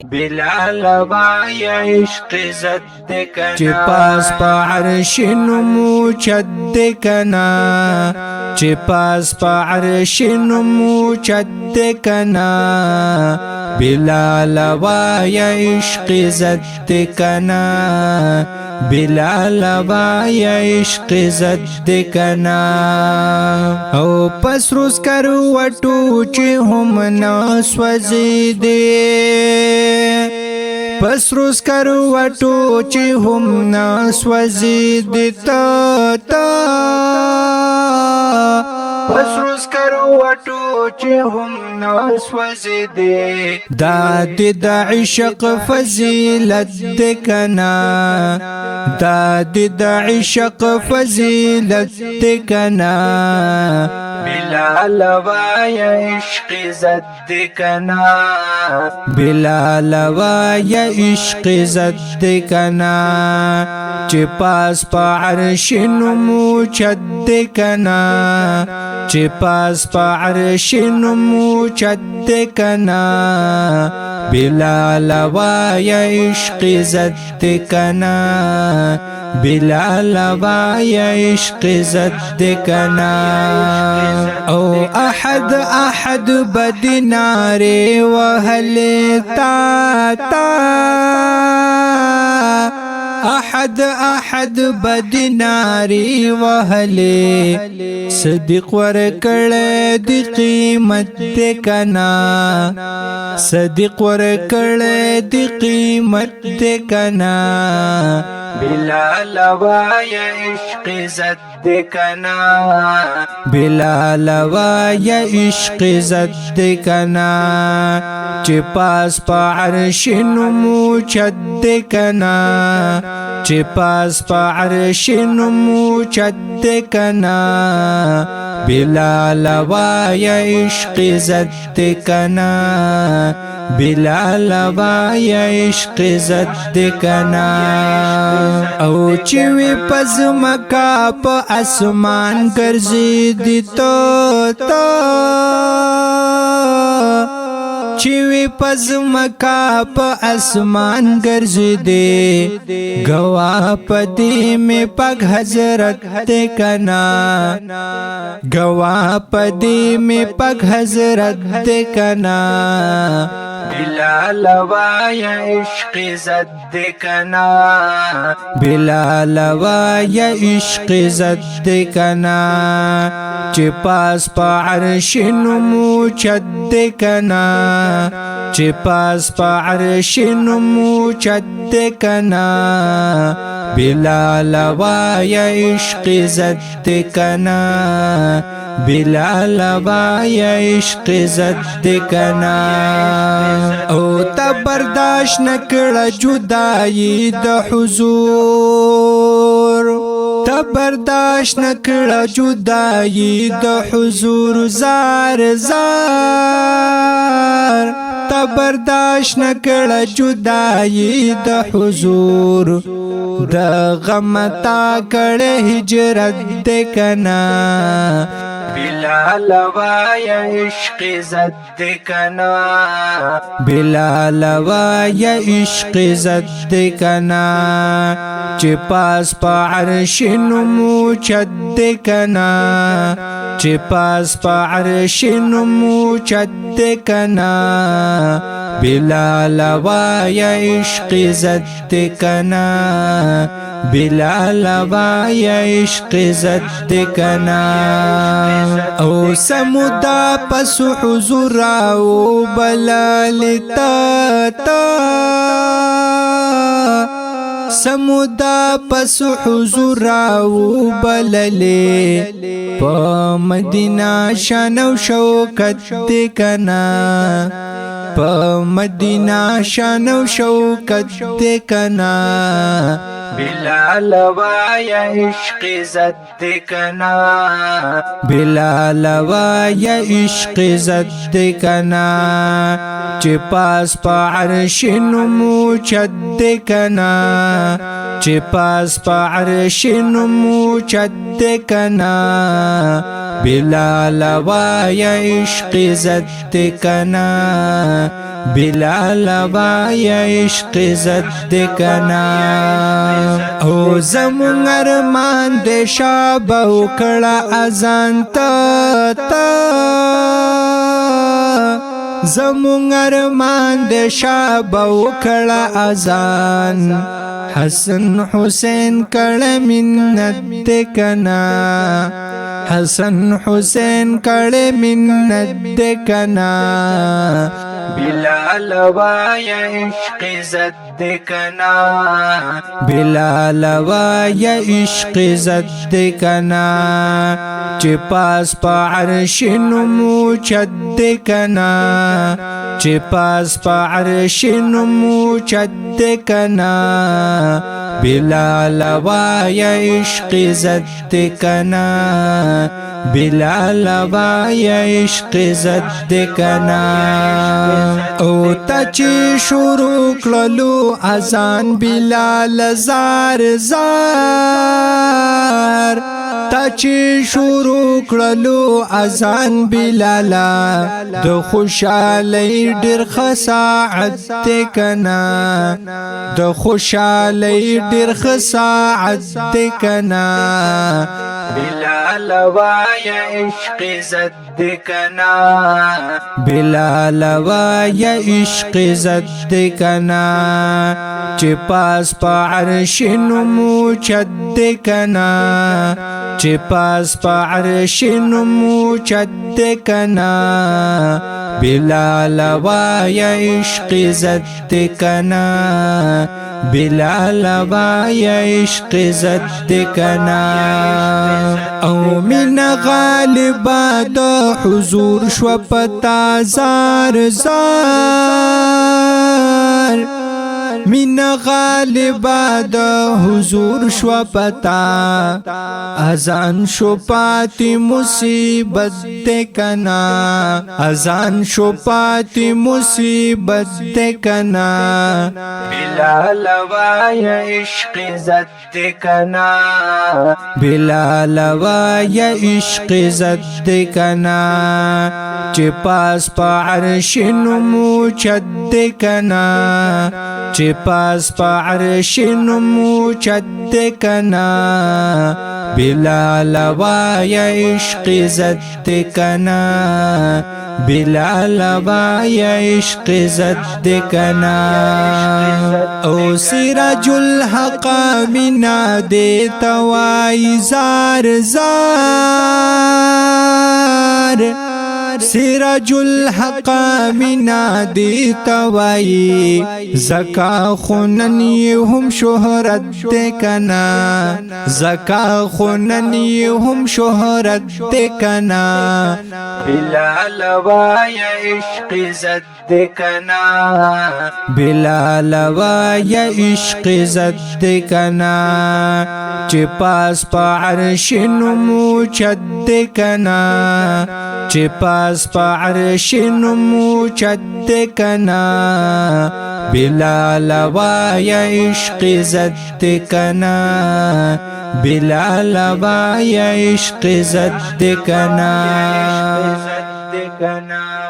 بلال وای عشق زد کنا چی پاس پا عرش نمو چد کنا چی پاس پا عرش نمو چد کنا بلال وای عشق زد کنا بلال وای عشق زد کنا او پس روز کروٹو چی هم ناسوزیده پس روز کروٹو چی هم ناسوزیده تا پس روز کروٹو چی هم ناسوزیده داد دا عشق فضیلت دکنا داد دا عشق فضیلت دکنا بلال وای عشق زد کنا بلال وای عشق زد کنا چی پاس پا عرش نمو چد کنا چی پاس پا عرش نمو چد کنا بلال وای عشق زد کنا بلال وای عشق زد کنا او احد بدناري وهل تا احد بدناري وهل صدق ورکړ دی قیمت کنا صدق ورکړ دی قیمت کنا بلال وای عشق زد کنا بلال وای عشق زد کنا چی پاس پا عرش نمو چد کنا چی پاس پا عرش نمو چد کنا بلال وای عشق زد کنا بلال وای عشق زد کنا او چوی پز مکا پا اسمان گرزیدی تو چوی پز مکا پا اسمان گرزیدی گوا پدی میں پگ حضرت کنا گوا پدی میں پگ حضرت کنا بلال وای عشق زد کنا بلال وای عشق زد کنا چی پاس پا عرش نمو چد کنا چی پاس پا عرش نمو چد کنا بلال وای عشق زد کنا بلال وای عشق زد کنا او تا برداشت نکړه جدائی د حضور تا برداشت نکړه جدائی د حضور زار تا برداشت نکړه جدائی د حضور د غم تا کړه هجرت کنا بلال وای عشق زد کنا بلال وای عشق زد کنا چی پاس پا عرش نمو چد کنا چی پاس پا عرش نمو چد کنا بلال وای عشق زد کنا بلال وای عشق زد کنا او سمودا پس حضور او بلال تا سمودا پس حضور او بلل پا مدینہ شانو شوکت کنا پا مدینہ شانو شوکت کنا بلال وای عشق زد کنا بلال وای عشق زد کنا چی پاس پا عرش نمو چد کنا چی پاس پا عرش نمو چد کنا بلال وای عشق زد کنا بلال وای عشق زد کنا او زمون ارمان د شاب او کړه اذان تا زمون ارمان د شاب او کړه اذان حسن حسین کړه منت کنا حسن حسین کړه منت کنا بلال وای عشق زد کنا بلال وای عشق زد کنا چې پاس په عرش نمو چد کنا چې پاس په عرش نمو چد کنا بلال وای عشق زد کنا بلال وای عشق زد کنا او تا چې شروع کړلو اذان بلال زار زار تا چې شروع کړلو اذان بلال د خوشالۍ ډېر خساعت کنا د خوشالۍ ډېر خساعت کنا بلال وای عشق زد کنا بلال وای عشق زد کنا چې پاس په عرش نمو چد کنا چې پاس په عرش نمو چد کنا بلال وای عشق زد کنا بلال وای عشق زد کنا او من غالبا د حضور شو پتا زار زار من غالبا د حضور شو پتا اذان شو پاتی مصیبت د کنا اذان شو پاتی مصیبت د کنا بلال وای عشق زد کنا بلال وای عشق زد کنا چې پاس په عرش نمو چد کنا چې پاس په عرش نمو چد کنا بلال وای عشق زد کنا بلال وای عشق زد کنا او سراج الحق منا دے توای زار زار سراج الحق منا دی توای زکا خوننی هم شهرت کنا زکا خوننی هم شهرت کنا بلال وای عشق زد کنا بلال وای عشق زد کنا چې پاس په عرش نمو چد کنا چې پاس په عرش نمو چد کنا بلال وای عشق زد کنا بلال وای عشق زد کنا زد کنا